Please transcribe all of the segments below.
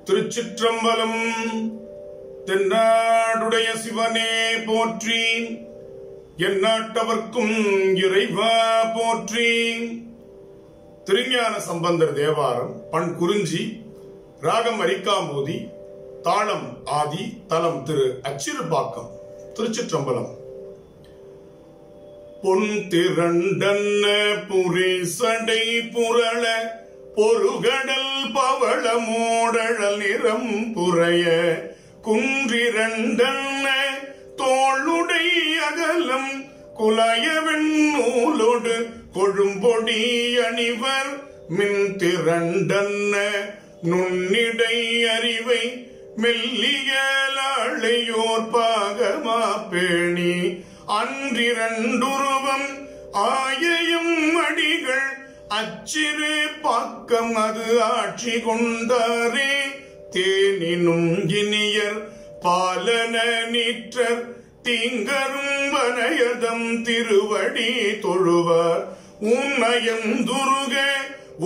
திருச்சிற்றம்பலம். தென்னாடுடைய சிவனே போற்றி, எந்நாட்டவர்க்கும் இறைவா போற்றி. திருஞான சம்பந்தர் தேவாரம், பண் குறிஞ்சி, ராகம் அரிக்காம்போதி, தாளம் ஆதி, தலம் திரு அச்சிறுபாக்கம். திருச்சிற்றம்பலம். பொன் திரண்டன்ன புரி சடை புரள பொருகடல் பவள மோடழல் நிறம் புரைய குன்றிரண்டன்ன தோளுடை அகலம் குலாயவெண் நூலோடு கொழும்பொடி அணிவர் மின் திரண்டன்ன நுண்ணிடை அறிவை மெல்லியலாளையோர் பாகமா பேணி அன்றிரண்டுருவம் ஆயையும் அடிகள் அச்சிறு பாக்கம் அது ஆட்சி கொண்டாரே. தேனினும் இனியர் பாலன நீற்றர் தீங்கரும் வனயதம் திருவடி தொழுவார் உன்னயம் துருக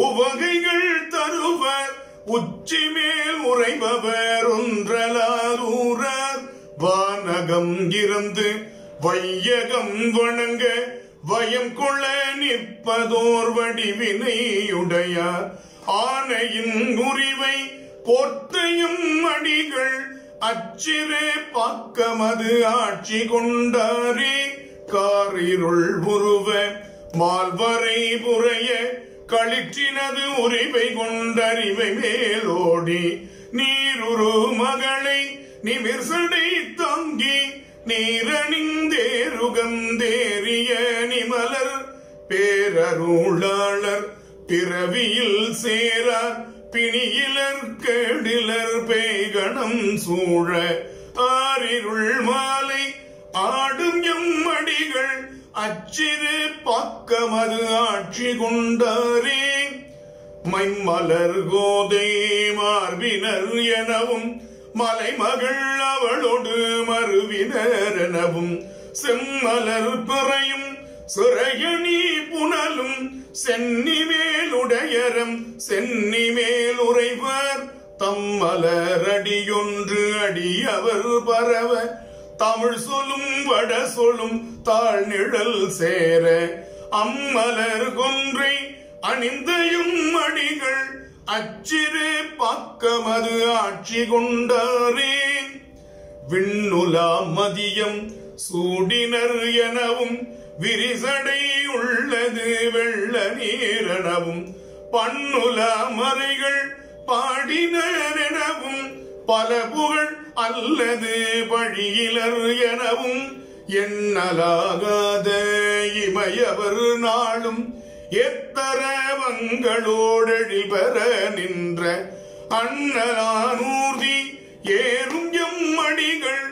உவகைகள் தருவர் உச்சிமேல் உறைபவர் ஒன்றலாரூரார் வானகம் இருந்து வையகம் வணங்க வயம் கொள்ள நிற்பதோர் வடிவினையுடையார் ஆனையின் உரிவை போர்த்தையும் அடிகள் அச்சிறு பாக்கமது ஆட்சி கொண்டாரே. காரிருள் உருவ மால்வரை புரைய களிற்றினது உரிவை கொண்டறிவை மேலோடி நீருரு மகளை நிமிர்சடை தாங்கி நீரணிந்தேருகந்தேறிய நிமலர் பேரருளாளர் பிறவியில் சேரார் பிணியிலர் கேடிலர் பேய்கணம் சூழ ஆரிருள் மாலை ஆடும் எம் அடிகள் அச்சிறு பாக்கமது ஆட்சி கொண்டாரே. மைமலர் கோதை மார்பினர் எனவும் மலைமகள் அவளோடு மறுவினர் எனவும் செம்மலர் பிறையும் சிறையணி புனலும் சென்னி மேலுடையரம் சென்னி மேல் உறைவர் தம்மலரடியொன்று அடியவர் பரவ தமிழ் சொல்லும் வட சொல்லும் தாழ் நிழல் சேர அம்மலர் கொன்றை அணிந்தையும் அடிகள் அச்சிறு பாக்கமது ஆட்சி கொண்டாரே. விண்ணுலா மதியம் சூடினர் எனவும் விரிசடை உள்ளது வெள்ள நீரெனவும் பண்ணுலா மறைகள் பாடினர் எனவும் பல புகழ் அல்லது பழியிலர் எனவும் எண்ணலாகாத இமையவர் நாளும் எத்தரவங்களோடெழிபெற நின்ற அண்ணலானூர்தி ஏறும் எம் அடிகள்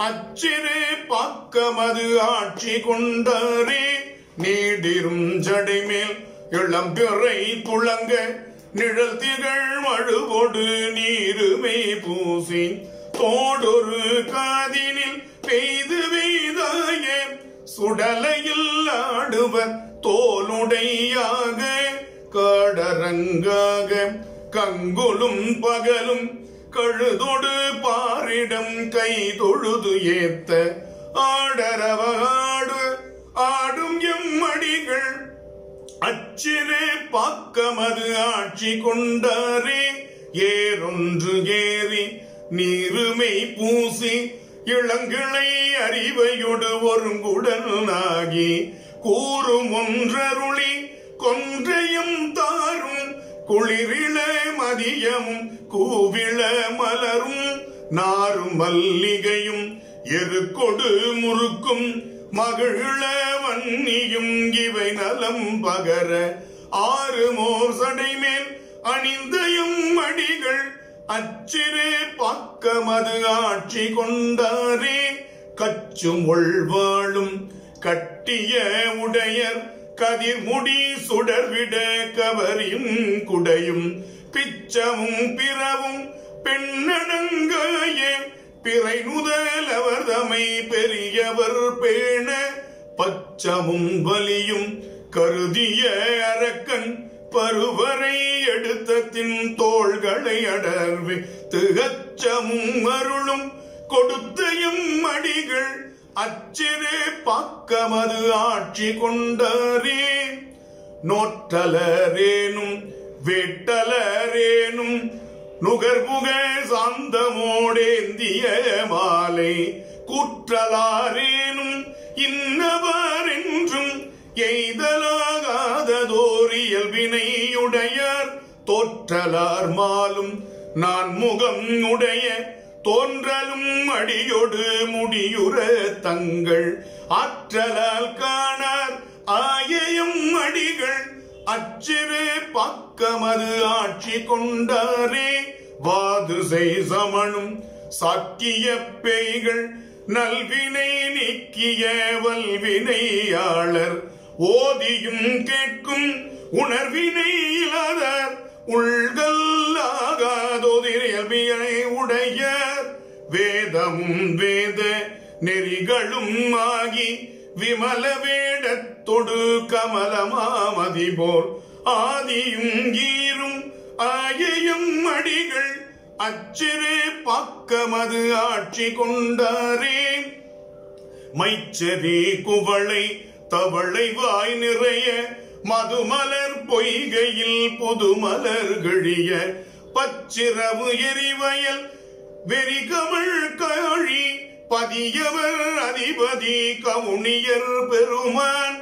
அச்சிறு பாக்கமது ஆட்சி கொண்டாரே. நீடிரும் ஜடைமேல் இளம்பிறை துளங்க நிழல் திகழ் மழுவோடு நீருமை பூசி தோடொரு காதினில் பெய்து வெய்தாய சுடலையில் ஆடுவர் தோலுடையாக காடரங்காக கங்குலும் பகலும் கழுதொடு பாரிடம் கை தொழுது ஏத்த ஆடரவாடு ஆடும் எம் அடிகள் அச்சிறு பாக்கமது ஆட்சி கொண்டாரே. ஏறொன்று ஏறி நீருமை பூசி இளங்கிளை அறிவையொடு ஒருங்குடன் ஆகி கூறும் ஒன்றருளி கொன்றையும் தாரும் குளிரிள மதியமும் கூவிள மலரும் நாரும் மல்லிகையும் எருக்கொடு முறுக்கும் மகிழ வன்னியும் இவை நலம் பகர ஆறுமோர் சடைமேல் அணிந்தையும் அடிகள் அச்சிறு பாக்கமது ஆட்சி கொண்டாரே. கச்சும் ஒள்வாளும் கட்டிய உடையர் கதிர்முடி சுடர்விட கவரியும் குடையும் பிச்சமும் பிறவும் பெண்ணடங்காய பிறை நுதலவர் தமை பெரியவர் பேண பச்சமும் வலியும் கருதிய அரக்கன் பருவரை எடுத்தத்தின் தோள்களை அடர்வி திகச்சமும் அருளும் கொடுத்தையும் அடிகள் அச்சிறு பக்கமது ஆட்சி கொண்டாரே. நோற்றலரேனும் வெட்டலரேனும் நுகர்புக சாந்தமோடேந்திய மாலை கூற்றலாரேனும் இன்னவர் என்றும் எய்தலாகாததோர் இயல்பினையுடையார் தோற்றலார் மாலும் நான் முகம் உடைய தோன்றலும் அடியொடு முடியுற தங்கள் ஆற்றலால் காணார் ஆயையும் அடிகள் அச்சிறு பக்கமது ஆட்சி கொண்டாரே. வாது செய் சமனும் சாக்கிய பேய்கள் நல்வினை நீக்கிய வல்வினையாளர் ஓதியும் கேட்கும் உணர்வினை இல்லாதார் உள்கல்லாகாதோதிரியல்பினை உடையார் வேதமும் வேத நெறிகளும் ஆகி விமல வேடத்தொடு கமலமாமதி போல் ஆதியும் ஈரும் ஆயையும் அடிகள் அச்சிறு பக்கமது ஆட்சி கொண்டாரே. மைச்செறி குவளை தவளை வாய் நிறைய மதுமலர் பொய்கையில் புதுமலர் கழிய பச்சிரவு எரிவயல் வெறிகமள் காழி பதியவர் அதிபதி கவுனியர் பெருமான்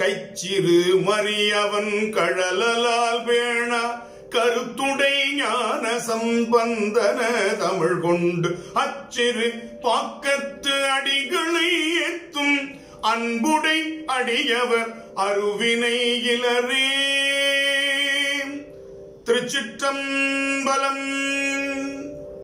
கைச்சிறு மறியவன் கழலால் பேணா கருத்துடை ஞான சம்பந்தன தமிழ் கொண்டு அச்சிறு பாக்கத்து அடிகளை ஏத்தும் அன்புடை அடியவர் அருவினை இலரே. திருச்சிற்றம்பலம்.